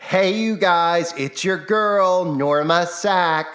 Hey you guys, it's your girl, Norma Sack.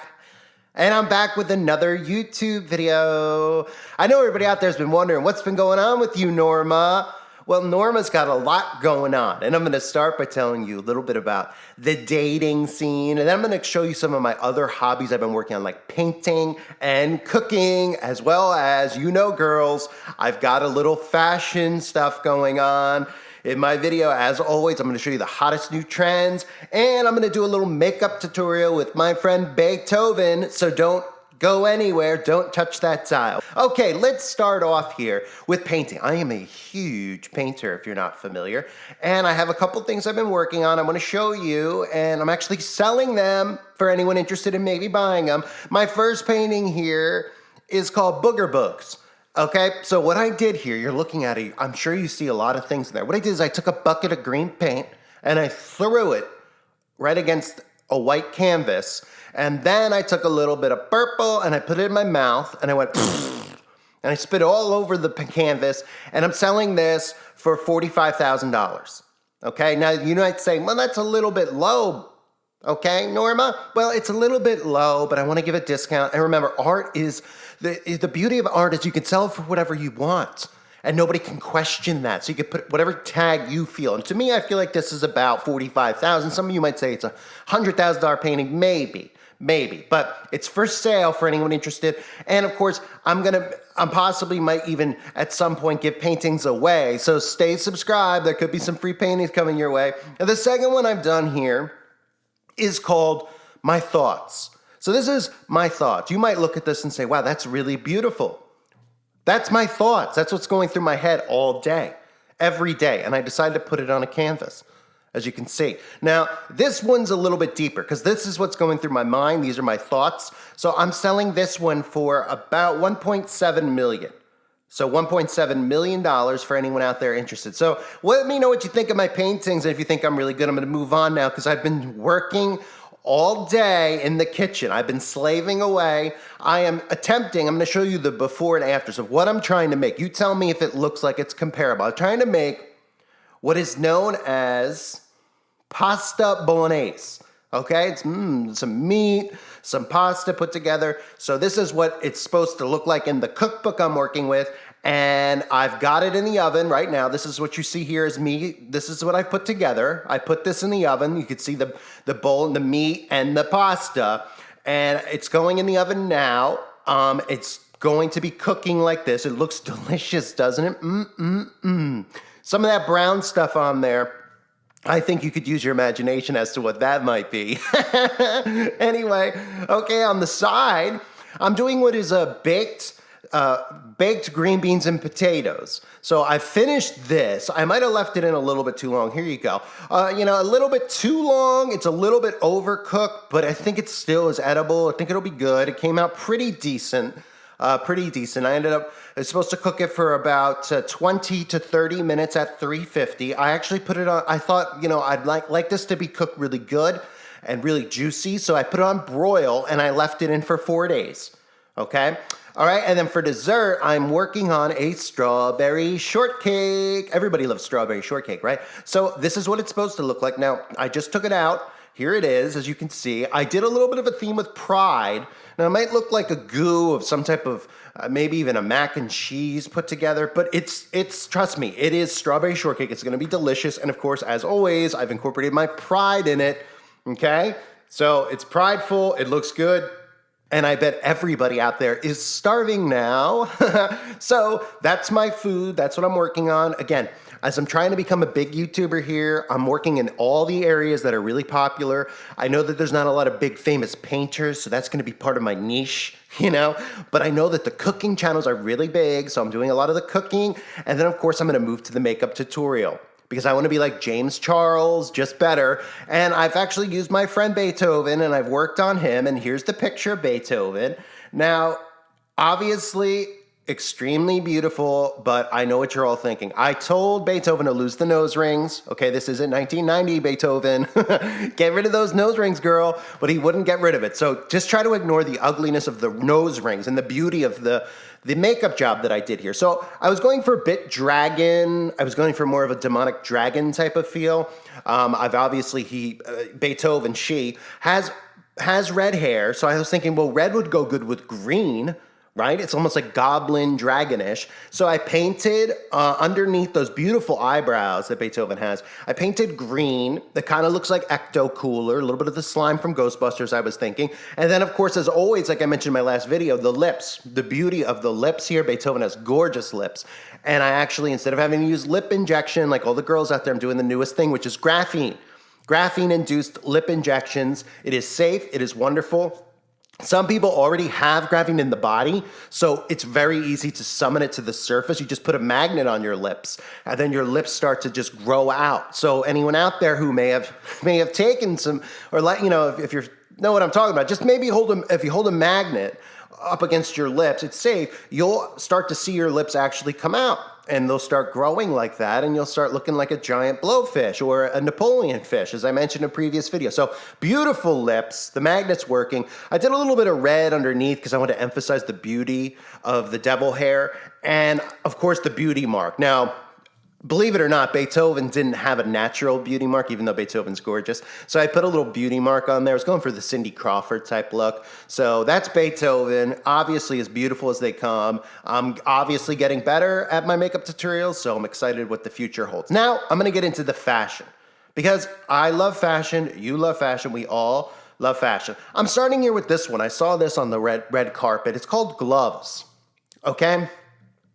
And I'm back with another YouTube video. I know everybody out there has been wondering what's been going on with you, Norma. Well, Norma's got a lot going on, and I'm going to start by telling you a little bit about the dating scene, and then I'm going to show you some of my other hobbies I've been working on, like painting and cooking, as well as, you know, girls, I've got a little fashion stuff going on. In my video, as always, I'm going to show you the hottest new trends, and I'm going to do a little makeup tutorial with my friend Beethoven, so don't go anywhere, don't touch that dial. Okay, let's start off here with painting. I am a huge painter, if you're not familiar, and I have a couple things I've been working on I want to show you, and I'm actually selling them for anyone interested in maybe buying them. My first painting here is called Booger Books. Okay, so what I did here, you're looking at it, I'm sure you see a lot of things in there. What I did is I took a bucket of green paint and I threw it right against a white canvas. And then I took a little bit of purple and I put it in my mouth and I went and I spit it all over the canvas, and I'm selling this for $45,000. Okay, now you might say, well, that's a little bit low. Okay, Norma? Well, it's a little bit low, but I want to give a discount. And remember, art is, the beauty of art is you can sell it for whatever you want. And nobody can question that. So you can put whatever tag you feel. And to me, I feel like this is about $45,000. Some of you might say it's a $100,000 painting, maybe. But it's for sale for anyone interested. And of course, I possibly might even at some point give paintings away. So stay subscribed. There could be some free paintings coming your way. And the second one I've done here is called My Thoughts. So this is my thoughts. You might look at this and say, wow, that's really beautiful. That's my thoughts. That's what's going through my head all day, every day. And I decided to put it on a canvas, as you can see. Now, this one's a little bit deeper because this is what's going through my mind. These are my thoughts. So I'm selling this one for about $1.7 million. So $1.7 million for anyone out there interested. So let me know what you think of my paintings. And if you think I'm really good, I'm going to move on now because I've been working all day in the kitchen. I've been slaving away. I'm going to show you the before and afters of what I'm trying to make. You tell me if it looks like it's comparable. I'm trying to make what is known as pasta bolognese. Okay, it's some meat, some pasta put together. So this is what it's supposed to look like in the cookbook I'm working with. And I've got it in the oven right now. This is what you see here is me. This is what I put together. I put this in the oven. You can see the bowl and the meat and the pasta. And it's going in the oven now. It's going to be cooking like this. It looks delicious, doesn't it? Some of that brown stuff on there, I think you could use your imagination as to what that might be. Anyway, okay, on the side, I'm doing what is a baked green beans and potatoes. So I finished this. I might have left it in a little bit too long. Here you go. A little bit too long. It's a little bit overcooked, but I think it still is edible. I think it'll be good. It came out pretty decent. I was supposed to cook it for about 20 to 30 minutes at 350. I actually put it on, I thought, I'd like this to be cooked really good and really juicy. So I put it on broil and I left it in for 4 days. Okay. All right. And then for dessert, I'm working on a strawberry shortcake. Everybody loves strawberry shortcake, right? So this is what it's supposed to look like. Now, I just took it out. Here it is, as you can see. I did a little bit of a theme with pride. Now, it might look like a goo of some type of, maybe even a mac and cheese put together, but it's trust me, it is strawberry shortcake. It's going to be delicious. And of course, as always, I've incorporated my pride in it, okay? So it's prideful, it looks good, and I bet everybody out there is starving now. So that's my food, that's what I'm working on. Again, as I'm trying to become a big YouTuber here, I'm working in all the areas that are really popular. I know that there's not a lot of big famous painters, so that's gonna be part of my niche, But I know that the cooking channels are really big, so I'm doing a lot of the cooking. And then of course, I'm gonna move to the makeup tutorial because I wanna be like James Charles, just better. And I've actually used my friend Beethoven and I've worked on him, and here's the picture of Beethoven. Now, obviously, extremely beautiful, but I know what you're all thinking. I told Beethoven to lose the nose rings. Okay, this isn't 1990, Beethoven. Get rid of those nose rings, girl. But he wouldn't get rid of it. So just try to ignore the ugliness of the nose rings and the beauty of the the makeup job that I did here. So I was going for a bit dragon. I was going for more of a demonic dragon type of feel. I've obviously, Beethoven, she has red hair. So I was thinking, well, red would go good with green, right? It's almost like goblin dragonish. So I painted underneath those beautiful eyebrows that Beethoven has, I painted green that kind of looks like Ecto Cooler, a little bit of the slime from Ghostbusters, I was thinking. And then, of course, as always, like I mentioned in my last video, the lips, the beauty of the lips here. Beethoven has gorgeous lips. And I actually, instead of having to use lip injection, like all the girls out there, I'm doing the newest thing, which is graphene. Graphene-induced lip injections. It is safe. It is wonderful. Some people already have graphene in the body, so it's very easy to summon it to the surface. You just put a magnet on your lips, and then your lips start to just grow out. So anyone out there who may have taken some, or like, you know, if you know what I'm talking about, just maybe if you hold a magnet up against your lips, it's safe. You'll start to see your lips actually come out. And they'll start growing like that, and you'll start looking like a giant blowfish or a Napoleon fish, as I mentioned in a previous video. So beautiful lips, the magnet's working. I did a little bit of red underneath because I want to emphasize the beauty of the devil hair, and of course the beauty mark. Now, believe it or not, Beethoven didn't have a natural beauty mark, even though Beethoven's gorgeous. So I put a little beauty mark on there. I was going for the Cindy Crawford type look. So that's Beethoven, obviously as beautiful as they come. I'm obviously getting better at my makeup tutorials, so I'm excited what the future holds. Now, I'm gonna get into the fashion, because I love fashion, you love fashion, we all love fashion. I'm starting here with this one. I saw this on the red carpet. It's called gloves, okay?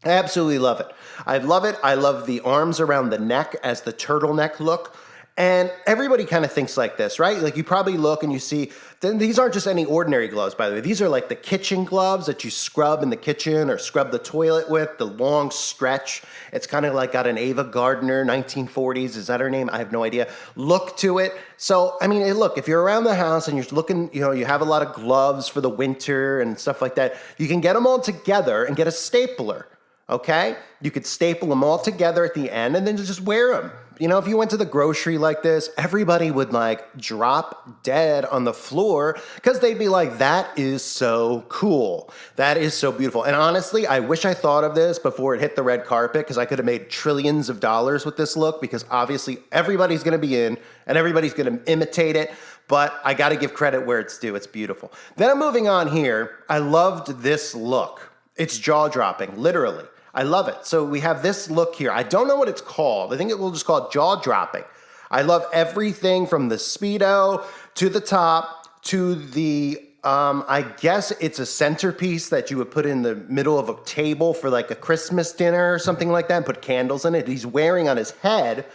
I absolutely love it. I love it. I love the arms around the neck as the turtleneck look. And everybody kind of thinks like this, right? Like you probably look and you see, then these aren't just any ordinary gloves, by the way. These are like the kitchen gloves that you scrub in the kitchen or scrub the toilet with, the long stretch. It's kind of like got an Ava Gardner, 1940s, is that her name? I have no idea. Look to it. So, I mean, look, if you're around the house and you're looking, you know, you have a lot of gloves for the winter and stuff like that, you can get them all together and get a stapler. Okay? You could staple them all together at the end and then just wear them. You know, if you went to the grocery like this, everybody would like drop dead on the floor because they'd be like, that is so cool. That is so beautiful. And honestly, I wish I thought of this before it hit the red carpet, because I could have made trillions of dollars with this look, because obviously everybody's going to be in and everybody's going to imitate it. But I got to give credit where it's due. It's beautiful. Then I'm moving on here. I loved this look. It's jaw-dropping, literally. I love it. So we have this look here. I don't know what it's called. I think we'll just call it jaw-dropping. I love everything from the Speedo to the top to the, I guess it's a centerpiece that you would put in the middle of a table for like a Christmas dinner or something like that and put candles in it. He's wearing on his head.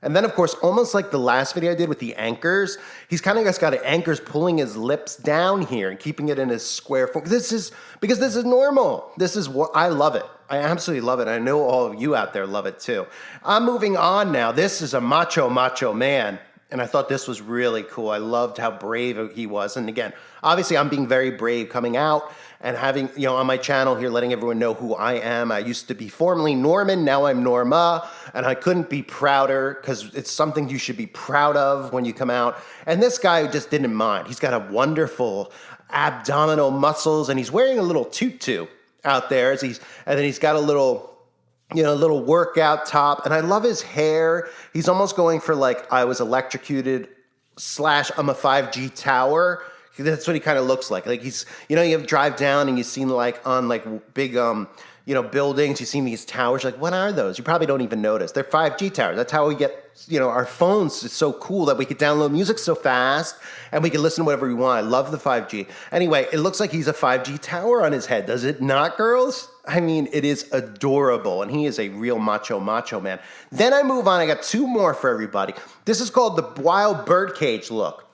And then, of course, almost like the last video I did with the anchors, he's kind of just got anchors pulling his lips down here and keeping it in his square form. Because this is normal. This is what I love it. I absolutely love it. I know all of you out there love it too. I'm moving on now. This is a macho man. And I thought this was really cool. I loved how brave he was. And again, obviously I'm being very brave coming out and having, you know, on my channel here, letting everyone know who I am. I used to be formerly Norman, now I'm Norma, and I couldn't be prouder, because it's something you should be proud of when you come out. And this guy just didn't mind. He's got a wonderful abdominal muscles, and he's wearing a little tutu out there, and then he's got a little, you know, little workout top. And I love his hair. He's almost going for like, I was electrocuted / I'm a 5G tower. That's what he kind of looks like. Like he's, you know, you drive down and you've seen like on like big, you know, buildings, you've seen these towers. Like, what are those? You probably don't even notice. They're 5G towers. That's how we get, you know, our phones. It's so cool that we could download music so fast and we can listen to whatever we want. I love the 5G. Anyway, it looks like he's a 5G tower on his head. Does it not, girls? I mean, it is adorable, and he is a real macho man. Then I move on. I got two more for everybody. This is called the wild birdcage look.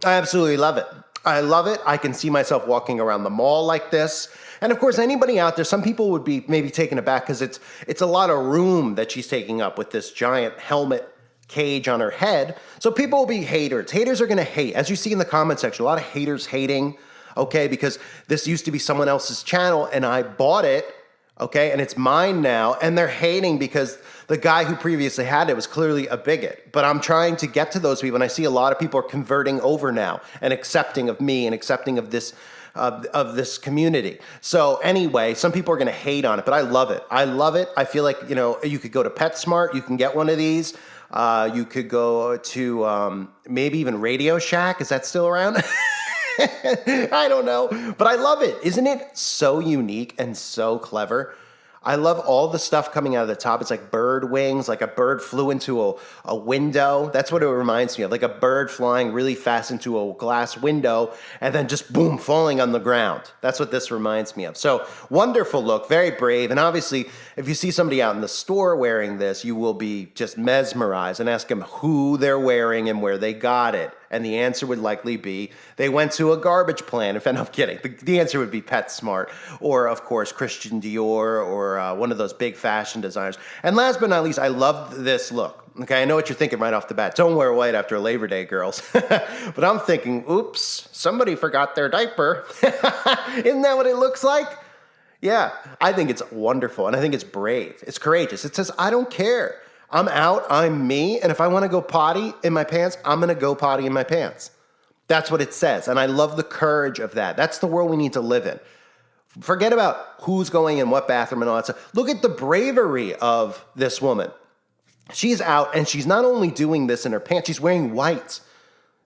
I absolutely love it. I love it. I can see myself walking around the mall like this. And of course, anybody out there, some people would be maybe taken aback because it's a lot of room that she's taking up with this giant helmet cage on her head. So people will be haters. Haters are going to hate. As you see in the comment section, a lot of haters hating, okay, because this used to be someone else's channel and I bought it, okay, and it's mine now, and they're hating because the guy who previously had it was clearly a bigot. But I'm trying to get to those people, and I see a lot of people are converting over now and accepting of me and accepting of this of this community. So anyway, some people are going to hate on it, but I love it. I love it. I feel like, you know, you could go to PetSmart, you can get one of these. You could go to maybe even Radio Shack. Is that still around? I don't know, but I love it. Isn't it so unique and so clever? I love all the stuff coming out of the top. It's like bird wings, like a bird flew into a window. That's what it reminds me of, like a bird flying really fast into a glass window and then just boom, falling on the ground. That's what this reminds me of. So wonderful look, very brave. And obviously, if you see somebody out in the store wearing this, you will be just mesmerized and ask them who they're wearing and where they got it. And the answer would likely be they went to a garbage plan. If I'm kidding, the answer would be PetSmart or, of course, Christian Dior or one of those big fashion designers. And last but not least, I love this look. Okay, I know what you're thinking right off the bat. Don't wear white after Labor Day, girls. But I'm thinking, oops, somebody forgot their diaper. Isn't that what it looks like? Yeah, I think it's wonderful, and I think it's brave. It's courageous. It says, I don't care. I'm out, I'm me, and if I want to go potty in my pants, I'm going to go potty in my pants. That's what it says, and I love the courage of that. That's the world we need to live in. Forget about who's going in what bathroom and all that stuff. Look at the bravery of this woman. She's out, and she's not only doing this in her pants, she's wearing white.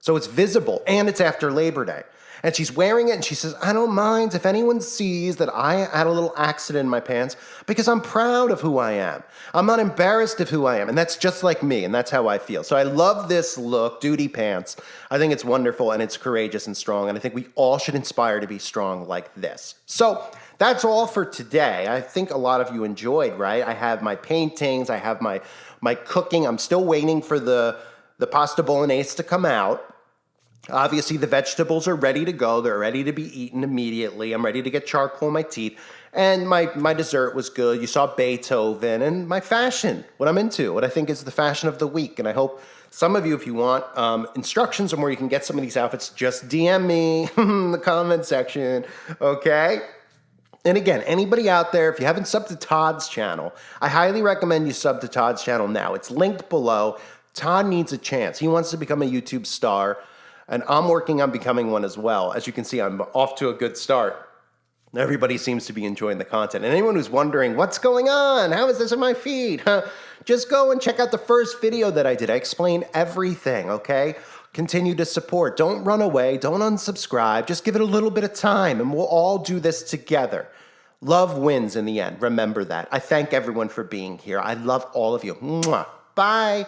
So it's visible, and it's after Labor Day. And she's wearing it, and she says, I don't mind if anyone sees that I had a little accident in my pants because I'm proud of who I am. I'm not embarrassed of who I am. And that's just like me, and that's how I feel. So I love this look, duty pants. I think it's wonderful, and it's courageous and strong, and I think we all should inspire to be strong like this. So that's all for today. I think a lot of you enjoyed, right? I have my paintings. I have my cooking. I'm still waiting for the pasta bolognese to come out. Obviously, the vegetables are ready to go. They're ready to be eaten immediately. I'm ready to get charcoal in my teeth. And my dessert was good. You saw Beethoven. And my fashion, what I'm into, what I think is the fashion of the week. And I hope some of you, if you want instructions on where you can get some of these outfits, just DM me in the comment section, okay? And again, anybody out there, if you haven't subbed to Todd's channel, I highly recommend you sub to Todd's channel now. It's linked below. Todd needs a chance. He wants to become a YouTube star. And I'm working on becoming one as well. As you can see, I'm off to a good start. Everybody seems to be enjoying the content. And anyone who's wondering, what's going on? How is this in my feed? Just go and check out the first video that I did. I explain everything, okay? Continue to support. Don't run away. Don't unsubscribe. Just give it a little bit of time, and we'll all do this together. Love wins in the end. Remember that. I thank everyone for being here. I love all of you. Mwah. Bye.